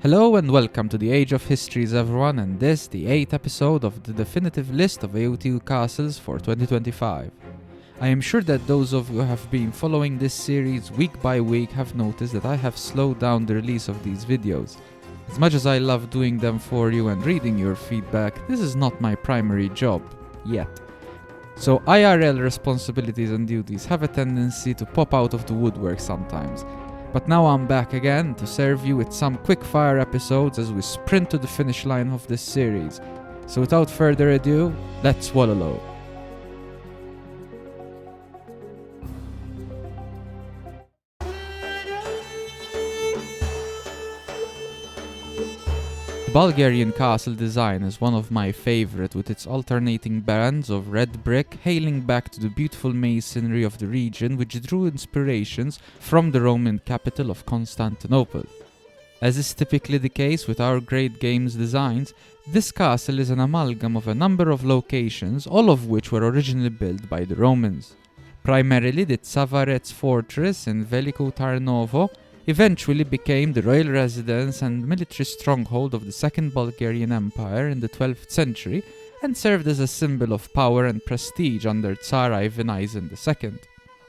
Hello and welcome to the Age of Histories everyone, and this, the 8th episode of the definitive list of Aoe2 castles for 2025. I am sure that those of you who have been following this series week by week have noticed that I have slowed down the release of these videos. As much as I love doing them for you and reading your feedback, this is not my primary job, yet. So IRL responsibilities and duties have a tendency to pop out of the woodwork sometimes. But now I'm back again to serve you with some quick-fire episodes as we sprint to the finish line of this series. So without further ado, let's wallow. The Bulgarian castle design is one of my favorite, with its alternating bands of red brick hailing back to the beautiful masonry of the region, which drew inspirations from the Roman capital of Constantinople. As is typically the case with our great games designs, this castle is an amalgam of a number of locations, all of which were originally built by the Romans. Primarily, the Tsavarets fortress in Veliko Tarnovo eventually became the royal residence and military stronghold of the Second Bulgarian Empire in the 12th century and served as a symbol of power and prestige under Tsar Ivan Ivan II.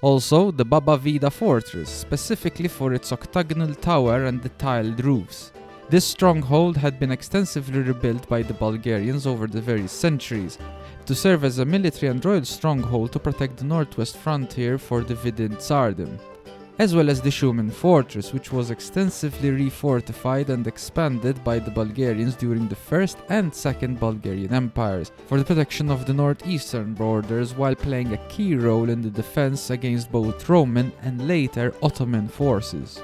Also, the Baba Vida fortress, specifically for its octagonal tower and the tiled roofs. This stronghold had been extensively rebuilt by the Bulgarians over the various centuries to serve as a military and royal stronghold to protect the northwest frontier for the Vidin Tsardom, as well as the Shumen fortress, which was extensively refortified and expanded by the Bulgarians during the First and Second Bulgarian empires for the protection of the northeastern borders, while playing a key role in the defense against both Roman and later Ottoman forces.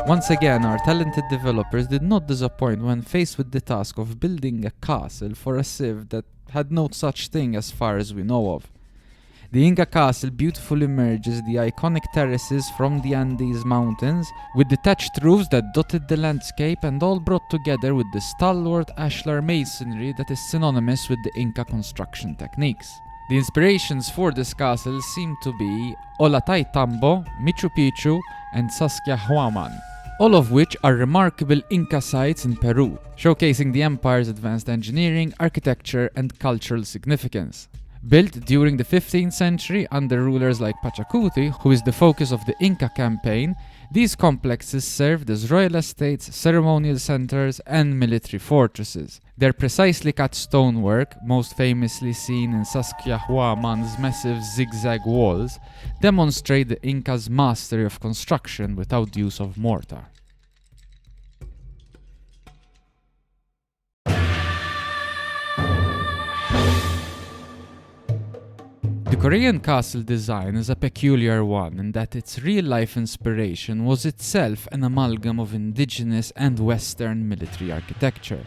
Once again, our talented developers did not disappoint when faced with the task of building a castle for a civ that had no such thing as far as we know of. The Inca castle beautifully merges the iconic terraces from the Andes mountains with detached roofs that dotted the landscape, and all brought together with the stalwart ashlar masonry that is synonymous with the Inca construction techniques. The inspirations for this castle seem to be Ollantaytambo, Machu Picchu, and Sacsayhuaman, all of which are remarkable Inca sites in Peru, showcasing the empire's advanced engineering, architecture, and cultural significance. Built during the 15th century under rulers like Pachacuti, who is the focus of the Inca campaign, these complexes served as royal estates, ceremonial centers, and military fortresses. Their precisely cut stonework, most famously seen in Sacsayhuaman's massive zigzag walls, demonstrate the Inca's mastery of construction without the use of mortar. The Korean castle design is a peculiar one in that its real-life inspiration was itself an amalgam of indigenous and Western military architecture.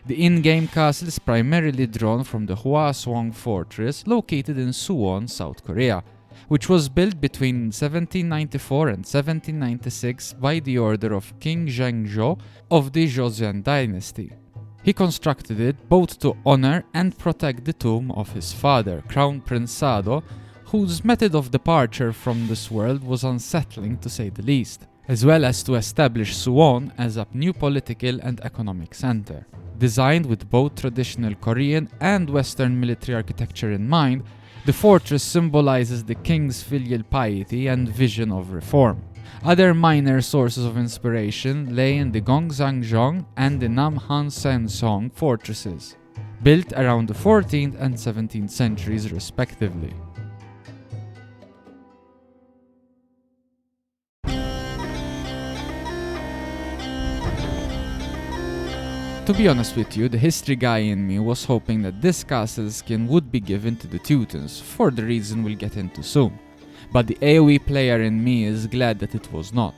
The in-game castle is primarily drawn from the Hwasong fortress located in Suwon, South Korea, which was built between 1794 and 1796 by the order of King Zhengzhou of the Joseon dynasty. He constructed it both to honor and protect the tomb of his father, Crown Prince Sado, whose method of departure from this world was unsettling to say the least, as well as to establish Suwon as a new political and economic center. Designed with both traditional Korean and Western military architecture in mind, the fortress symbolizes the king's filial piety and vision of reform. Other minor sources of inspiration lay in the Gongsangjong and the Namhan-Sensong fortresses, built around the 14th and 17th centuries respectively. To be honest with you, the history guy in me was hoping that this castle skin would be given to the Teutons, for the reason we'll get into soon. But the AoE player in me is glad that it was not.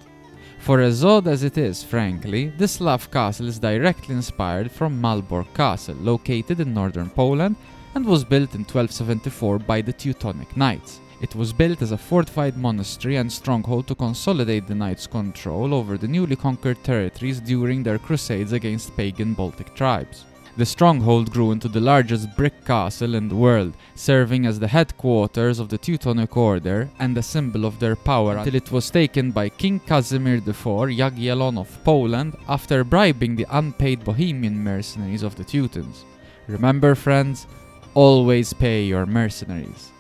For as odd as it is, frankly, this Lav castle is directly inspired from Malbork Castle, located in northern Poland, and was built in 1274 by the Teutonic Knights. It was built as a fortified monastery and stronghold to consolidate the Knights' control over the newly conquered territories during their crusades against pagan Baltic tribes. The stronghold grew into the largest brick castle in the world, serving as the headquarters of the Teutonic Order and a symbol of their power until it was taken by King Casimir IV Jagiellon of Poland after bribing the unpaid Bohemian mercenaries of the Teutons. Remember, friends, always pay your mercenaries.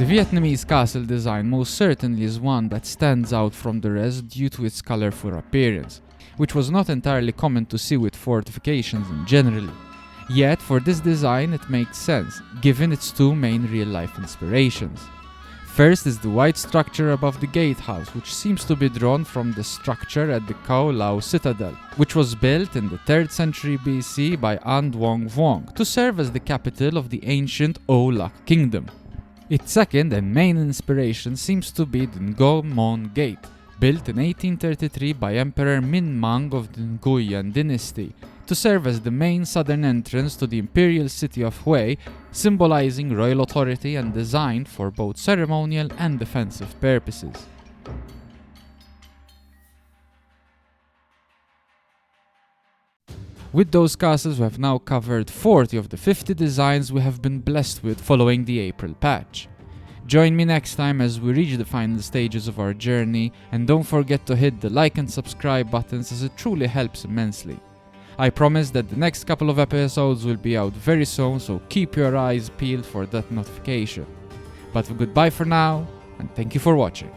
The Vietnamese castle design most certainly is one that stands out from the rest due to its colorful appearance, which was not entirely common to see with fortifications in general. Yet for this design it makes sense, given its two main real-life inspirations. First is the white structure above the gatehouse, which seems to be drawn from the structure at the Khao Lao citadel, which was built in the 3rd century BC by An Duong Vuong to serve as the capital of the ancient O Lak kingdom. Its second and main inspiration seems to be the Ngo Mon Gate, built in 1833 by Emperor Min Mang of the Nguyen dynasty, to serve as the main southern entrance to the imperial city of Hue, symbolizing royal authority and designed for both ceremonial and defensive purposes. With those castles, we have now covered 40 of the 50 designs we have been blessed with following the April patch. Join me next time as we reach the final stages of our journey, and don't forget to hit the like and subscribe buttons as it truly helps immensely. I promise that the next couple of episodes will be out very soon, so keep your eyes peeled for that notification. But goodbye for now, and thank you for watching.